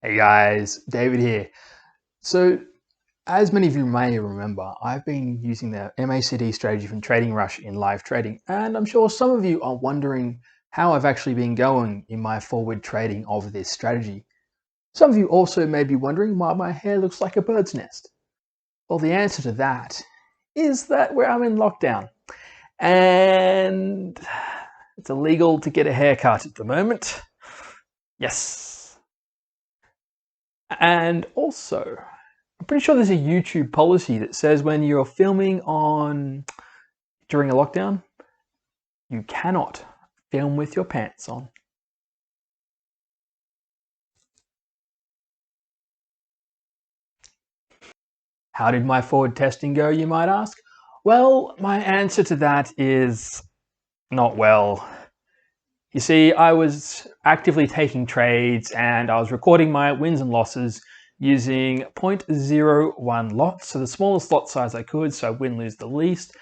Hey guys, David here. So, as many of you may remember, I've been using the MACD strategy from Trading Rush in live trading, and I'm sure some of you are wondering how I've actually been going in my forward trading of this strategy. Some of you also may be wondering why my hair looks like a bird's nest. Well, the answer to that is that I'm in lockdown, and it's illegal to get a haircut at the moment. Yes. And also, I'm pretty sure there's a YouTube policy that says when you're filming during a lockdown, you cannot film with your pants on. How did my forward testing go, you might ask? Well, my answer to that is not well. You see, I was actively taking trades and I was recording my wins and losses using 0.01 lots, so the smallest lot size I could, so I win, lose the least.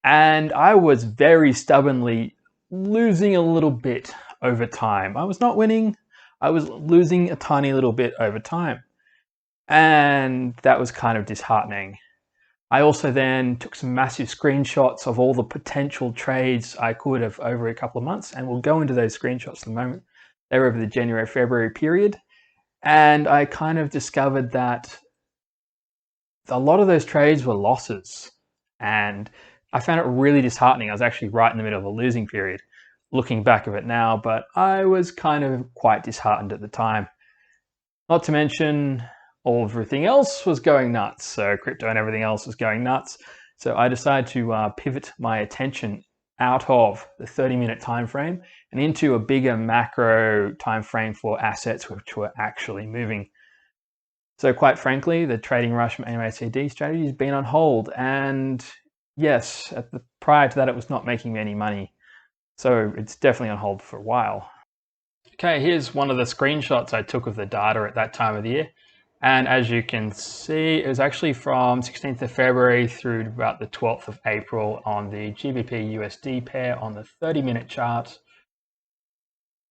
And I was very stubbornly losing a little bit over time. I was not winning, I was losing a tiny little bit over time. And that was kind of disheartening. I also then took some massive screenshots of all the potential trades I could have over a couple of months, and we'll go into those screenshots in a moment. They were over the January-February period, and I kind of discovered that a lot of those trades were losses, and I found it really disheartening. I was actually right in the middle of a losing period, looking back of it now, but I was kind of quite disheartened at the time. Not to mention, everything else was going nuts. So crypto and everything else was going nuts. So I decided to pivot my attention out of the 30-minute time frame and into a bigger macro time frame for assets which were actually moving. So quite frankly, the Trading Rush MACD strategy has been on hold. And yes, prior to that, it was not making me any money. So it's definitely on hold for a while. Okay, here's one of the screenshots I took of the data at that time of the year. And as you can see, it was actually from 16th of February through to about the 12th of April on the GBP USD pair on the 30-minute chart.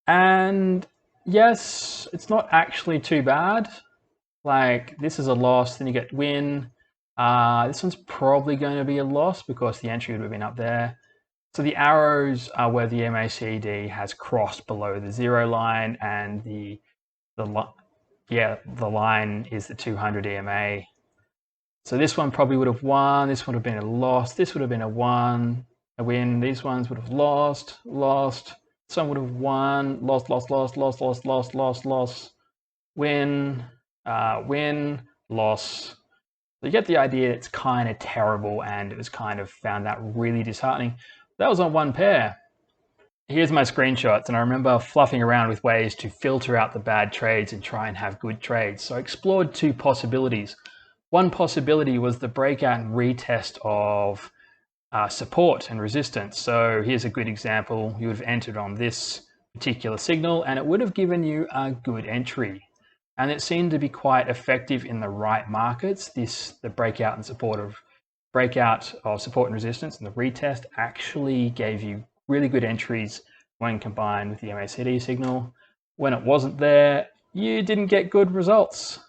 And yes, it's not actually too bad. Like, this is a loss, then you get win. This one's probably going to be a loss because the entry would have been up there. So the arrows are where the MACD has crossed below the zero line, and the line is the 200 EMA. So this one probably would have won. This would have been a loss. This would have been a win. These ones would have lost. Some would have won. Lost. Win. Win. Loss. So you get the idea. It's kind of terrible, and it was kind of found that really disheartening. That was on one pair. Here's my screenshots, and I remember fluffing around with ways to filter out the bad trades and try and have good trades. So I explored two possibilities. One possibility was the breakout and retest of support and resistance. So here's a good example. You would have entered on this particular signal and it would have given you a good entry. And it seemed to be quite effective in the right markets. The breakout of support and resistance and the retest actually gave you really good entries when combined with the MACD signal. When it wasn't there, you didn't get good results.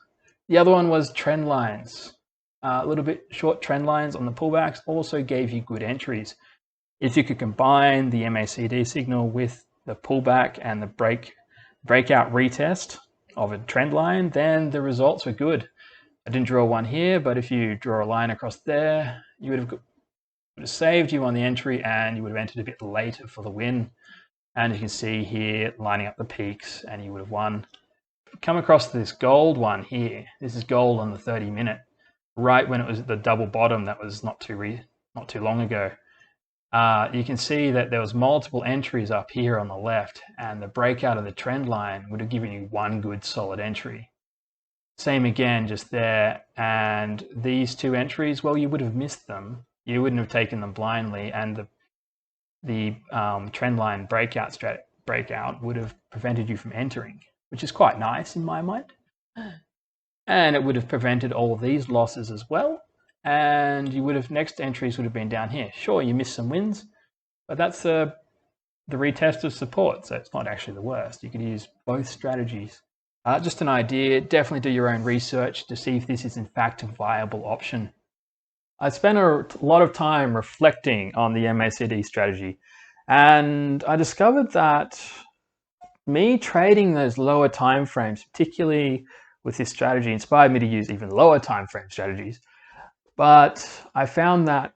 The other one was trend lines. A little bit short trend lines on the pullbacks also gave you good entries. If you could combine the MACD signal with the pullback and the breakout retest of a trend line, then the results were good. I didn't draw one here, but if you draw a line across there, you would have saved you on the entry and you would have entered a bit later for the win. And you can see here lining up the peaks and you would have won. Come across this gold one here. This is gold on the 30-minute, right when it was at the double bottom. That was not too long ago. You can see that there was multiple entries up here on the left, and the breakout of the trend line would have given you one good solid entry. Same again just there, and these two entries, well, you would have missed them. You wouldn't have taken them blindly, and the trend line breakout would have prevented you from entering, which is quite nice in my mind. And it would have prevented all of these losses as well. And you would have, next entries would have been down here. Sure, you missed some wins, but that's the retest of support, so it's not actually the worst. You could use both strategies. Just an idea. Definitely do your own research to see if this is in fact a viable option. I spent a lot of time reflecting on the MACD strategy, and I discovered that me trading those lower time frames, particularly with this strategy, inspired me to use even lower time frame strategies. But I found that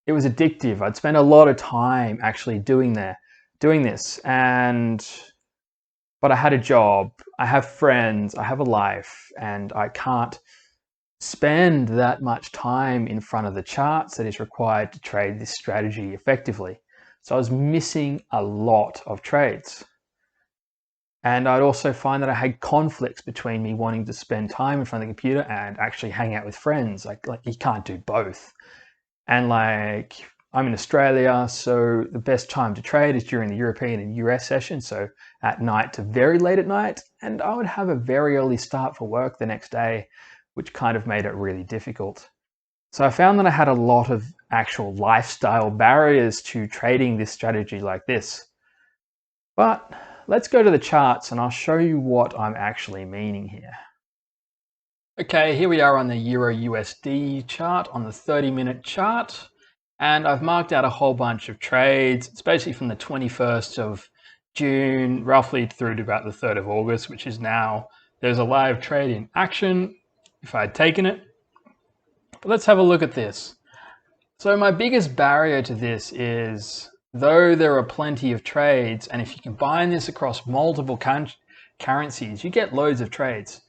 it was addictive. I'd spend a lot of time actually doing this, but I had a job, I have friends, I have a life, and I can't spend that much time in front of the charts that is required to trade this strategy effectively. So I was missing a lot of trades. And I'd also find that I had conflicts between me wanting to spend time in front of the computer and actually hang out with friends. Like you can't do both. And I'm in Australia, so the best time to trade is during the European and US session, so at night to very late at night, and I would have a very early start for work the next day, which kind of made it really difficult. So I found that I had a lot of actual lifestyle barriers to trading this strategy like this. But let's go to the charts and I'll show you what I'm actually meaning here. Okay, here we are on the Euro USD chart, on the 30-minute chart, and I've marked out a whole bunch of trades. It's basically from the 21st of June, roughly through to about the 3rd of August, which is now. There's a live trade in action if I had taken it. But let's have a look at this. So my biggest barrier to this is, though there are plenty of trades, and if you combine this across multiple currencies, you get loads of trades.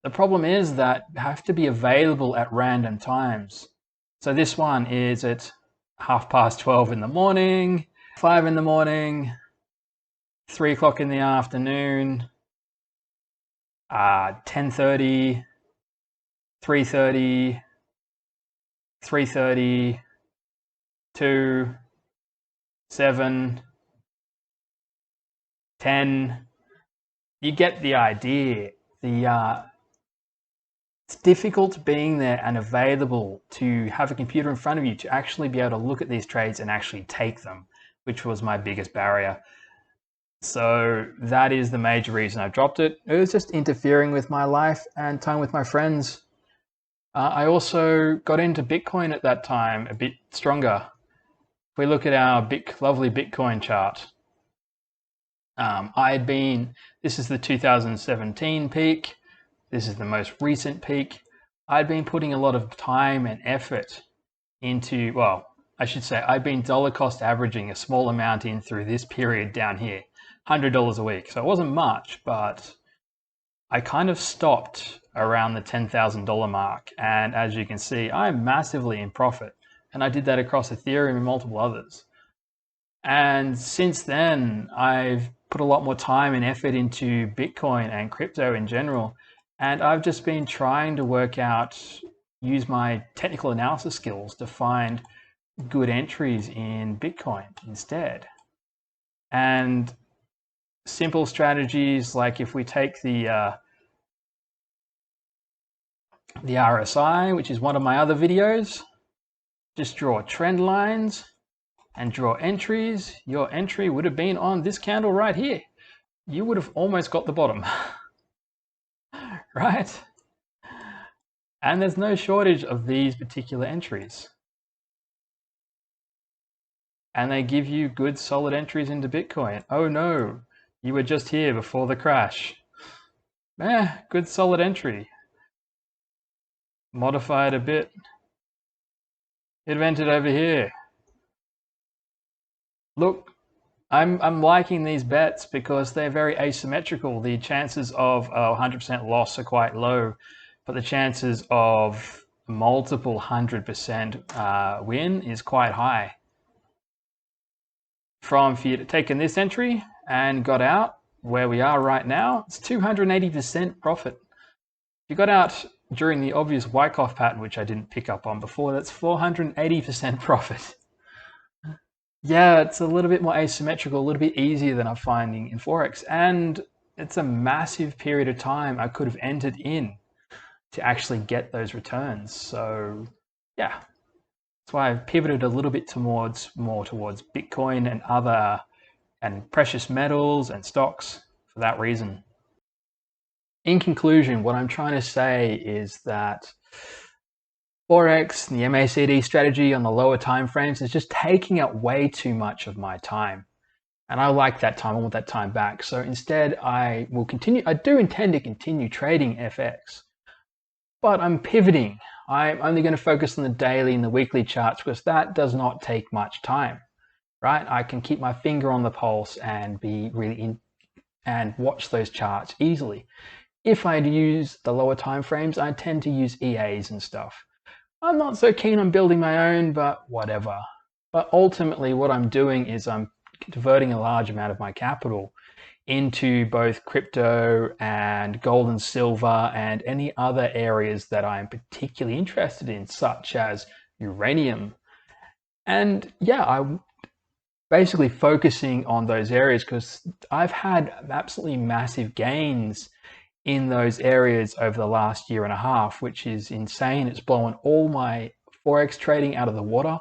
The problem is that you have to be available at random times. So this one is at 12:30 in the morning, 5 in the morning, 3 o'clock in the afternoon, 10:30, 3:30, 3:30, 2, 7, 10. You get the idea. It's difficult being there and available to have a computer in front of you to actually be able to look at these trades and actually take them, which was my biggest barrier. So that is the major reason I dropped it. It was just interfering with my life and time with my friends. I also got into Bitcoin at that time a bit stronger. If we look at our lovely Bitcoin chart, this is the 2017 peak. This is the most recent peak. I'd been putting a lot of time and effort into, well, I should say I've been dollar cost averaging a small amount in through this period down here, $100 a week. So it wasn't much, but I kind of stopped around the $10,000 mark. And as you can see, I'm massively in profit. And I did that across Ethereum and multiple others. And since then, I've put a lot more time and effort into Bitcoin and crypto in general. And I've just been trying to use my technical analysis skills to find good entries in Bitcoin instead. And simple strategies like if we take the RSI, which is one of my other videos, just draw trend lines and draw entries. Your entry would have been on this candle right here. You would have almost got the bottom. Right? And there's no shortage of these particular entries. And they give you good solid entries into Bitcoin. Oh no, you were just here before the crash. Good solid entry. Modify it a bit. It entered over here. Look, I'm liking these bets because they're very asymmetrical. The chances of a 100% loss are quite low, but the chances of multiple 100% win is quite high. From if you'd taken this entry and got out where we are right now, it's 280% profit. If you got out during the obvious Wyckoff pattern, which I didn't pick up on before, that's 480% profit. Yeah, it's a little bit more asymmetrical, a little bit easier than I'm finding in Forex. And it's a massive period of time I could have entered in to actually get those returns. So yeah, that's why I've pivoted a little bit more towards Bitcoin and precious metals and stocks for that reason. In conclusion, what I'm trying to say is that Forex and the MACD strategy on the lower time frames is just taking up way too much of my time. And I like that time, I want that time back. So instead I do intend to continue trading FX, but I'm pivoting. I'm only going to focus on the daily and the weekly charts because that does not take much time, right? I can keep my finger on the pulse and be really and watch those charts easily. If I use the lower time frames, I tend to use EAs and stuff. I'm not so keen on building my own, but whatever. But ultimately what I'm doing is I'm diverting a large amount of my capital into both crypto and gold and silver and any other areas that I am particularly interested in, such as uranium. And yeah, I'm basically focusing on those areas because I've had absolutely massive gains in those areas over the last year and a half, which is insane. It's blown all my Forex trading out of the water.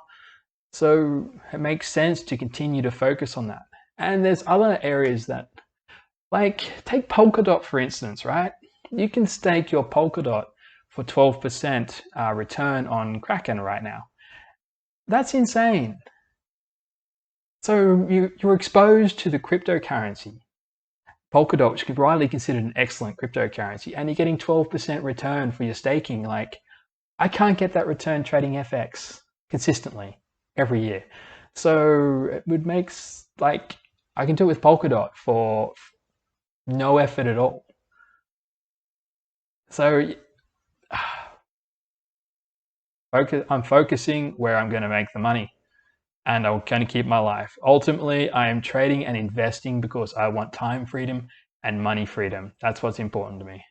So it makes sense to continue to focus on that. And there's other areas that, like, take Polkadot for instance, right? You can stake your Polkadot for 12% return on Kraken right now. That's insane. So you're exposed to the cryptocurrency. Polkadot, which is widely considered an excellent cryptocurrency, and you're getting 12% return for your staking. Like, I can't get that return trading FX consistently every year. So it would make, like, I can do it with Polkadot for no effort at all. So I'm focusing where I'm going to make the money, and I'm going to keep my life. Ultimately, I am trading and investing because I want time freedom and money freedom. That's what's important to me.